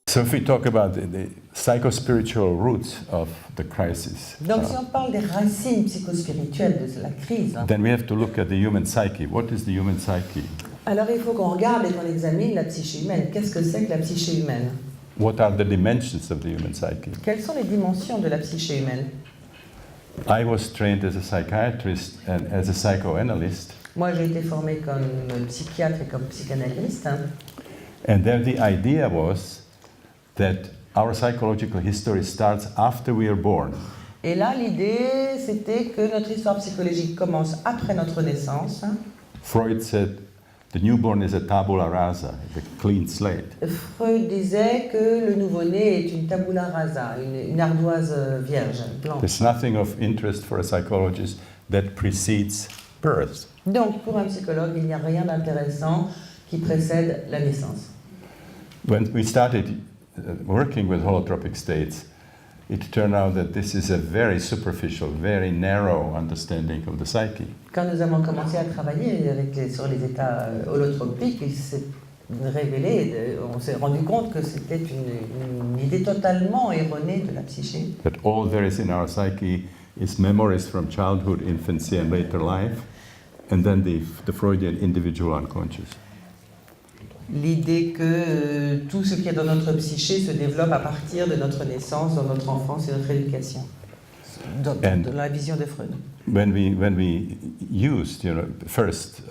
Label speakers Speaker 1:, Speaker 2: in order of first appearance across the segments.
Speaker 1: So if we talk about the psychospiritual roots of the crisis,
Speaker 2: Donc si on parle des racines psychospirituelles de la crise,
Speaker 1: then we have to look at the human psyche. What is the human psyche?
Speaker 2: alors il faut qu'on regarde et qu'on examine la psyché humaine. Qu'est-ce que c'est que la psyché humaine?
Speaker 1: What are the dimensions of the human psyche?
Speaker 2: Quelles sont les dimensions de la psyché humaine?
Speaker 1: I was trained as a psychiatrist and as a psychoanalyst,
Speaker 2: Moi j'ai été formée comme psychiatre et comme psychanalyste.
Speaker 1: and then the idea was that our psychological history starts after we are born.
Speaker 2: Et là l'idée c'était que notre histoire psychologique commence après notre naissance.
Speaker 1: Freud said the newborn is a tabula rasa, a clean slate.
Speaker 2: Freud disait que le nouveau-né est une tabula rasa, une ardoise vierge, blanche.
Speaker 1: There's nothing of interest for a psychologist that precedes birth.
Speaker 2: Donc pour un psychologue, il n'y a rien d'intéressant qui précède la naissance.
Speaker 1: When we started working with holotropic states, it turned out that this is a very superficial, very narrow understanding of the psyche.
Speaker 2: Quand nous avons commencé à travailler sur les états holotropiques, il s'est révélé, on s'est rendu compte que c'était une idée totalement erronée de la psyché.
Speaker 1: That all there is in our psyche is memories from childhood, infancy, and later life, and then the Freudian individual unconscious.
Speaker 2: L'idée que tout ce qui est dans notre psyché se développe à partir de notre naissance, dans notre enfance et notre éducation, dans la vision de Freud.
Speaker 1: When we used, first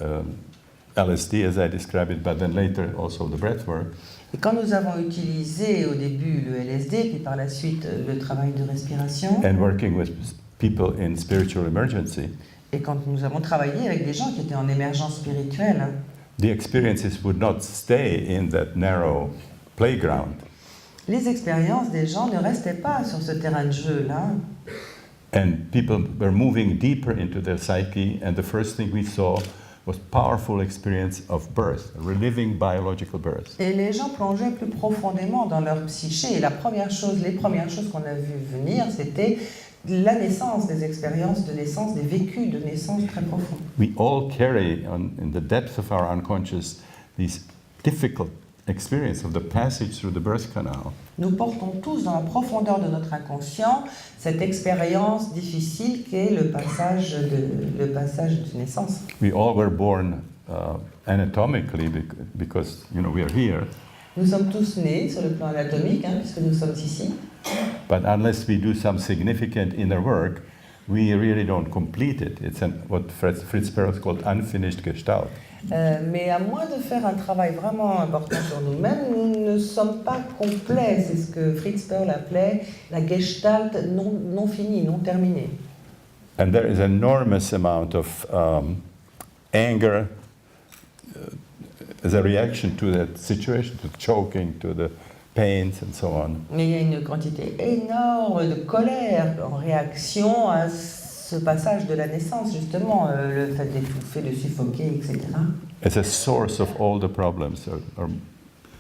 Speaker 1: LSD as I described it, but then later also the breathwork.
Speaker 2: Et quand nous avons utilisé au début le LSD, puis par la suite le travail de respiration,
Speaker 1: And working with people in spiritual emergency,
Speaker 2: et quand nous avons travaillé avec des gens qui étaient en émergence spirituelle,
Speaker 1: the experiences would not stay in that narrow playground.
Speaker 2: les expériences des gens ne restaient pas sur ce terrain de jeu-là.
Speaker 1: And people were moving deeper into their psyche, and the first thing we saw was powerful experience of birth, reliving biological birth.
Speaker 2: Et les gens plongeaient plus profondément dans leur psyché. Et les premières choses qu'on a vues venir, c'était la naissance, des expériences de naissance, des vécus de naissance très profonds.
Speaker 1: We all carry in the depth of our unconscious these difficult experience of the passage through the birth canal.
Speaker 2: Nous portons tous dans la profondeur de notre inconscient cette expérience difficile qu'est le passage de naissance.
Speaker 1: We all were born anatomically because we are here.
Speaker 2: Nous sommes tous nés sur le plan anatomique, puisque nous sommes ici.
Speaker 1: But unless we do some significant inner work, we really don't complete it. It's what Fritz Perls called unfinished gestalt.
Speaker 2: Mais à moins de faire un travail vraiment important sur nous-mêmes, nous ne sommes pas complets. C'est ce que Fritz Perls appelait la gestalt non finie, non terminée.
Speaker 1: And there is an enormous amount of anger as a reaction to that situation, to choking, to the pains and so on.
Speaker 2: Il y a une quantité énorme de colère en réaction à ce passage de la naissance, justement, le fait d'étouffer, de suffoquer, etc.
Speaker 1: As a source of all the problems, or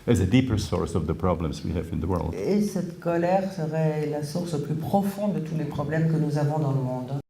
Speaker 1: as a deeper source of the problems we have in the world.
Speaker 2: Et cette colère serait la source plus profonde de tous les problèmes que nous avons dans le monde.